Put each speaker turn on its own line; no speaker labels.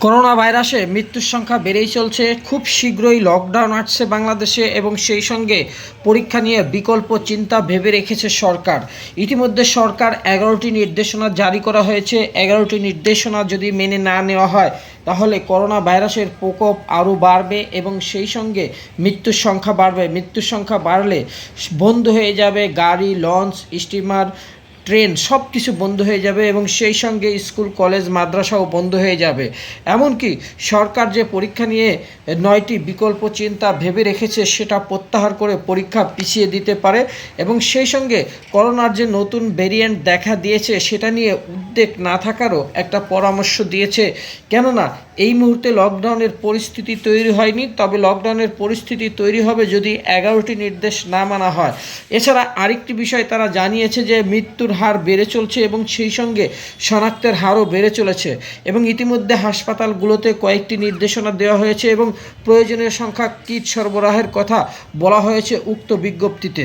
Corona ভাইরাসে মৃত্যুর সংখ্যা বেড়েই চলছে। খুব শীঘ্রই লকডাউন আসছে বাংলাদেশে এবং সেই সঙ্গে পরীক্ষা নিয়ে বিকল্প চিন্তা ভেবে রেখেছে সরকার। ইতিমধ্যে সরকার 11টি নির্দেশনা জারি করা হয়েছে। 11টি নির্দেশনা যদি মেনে না নেওয়া হয় তাহলে করোনা ভাইরাসের প্রকোপ আরও বাড়বে এবং সেই সঙ্গে মৃত্যুর সংখ্যা বাড়বে। মৃত্যুর সংখ্যা বাড়লে বন্ধ হয়ে যাবে গাড়ি, লঞ্চ, স্টিমার, ট্রেন, সব কিছু বন্ধ হয়ে যাবে এবং সেই সঙ্গে স্কুল, কলেজ, মাদ্রাসাও বন্ধ হয়ে যাবে। এমনকি সরকার যে পরীক্ষা নিয়ে 9টি বিকল্প চিন্তা ভেবে রেখেছে সেটা প্রত্যাহার করে পরীক্ষা পিছিয়ে দিতে পারে এবং সেই সঙ্গে করোনার যে নতুন ভেরিয়েন্ট দেখা দিয়েছে সেটা নিয়ে উদ্বেগ না থাকারও একটা পরামর্শ দিয়েছে। কেননা এই মুহূর্তে লকডাউনের পরিস্থিতি তৈরি হয়নি, তবে লকডাউনের পরিস্থিতি তৈরি হবে যদি 11টি নির্দেশ না মানা হয়। এছাড়া আরেকটি বিষয় তারা জানিয়েছে যে মৃত্যুর হার বেড়ে চলছে এবং সেই সঙ্গে শনাক্তের হারও বেড়ে চলেছে এবং ইতিমধ্যে হাসপাতালগুলোতে কয়েকটি নির্দেশনা দেওয়া হয়েছে এবং প্রয়োজনীয় সংখ্যক কিট সরবরাহের কথা বলা হয়েছে উক্ত বিজ্ঞপ্তিতে।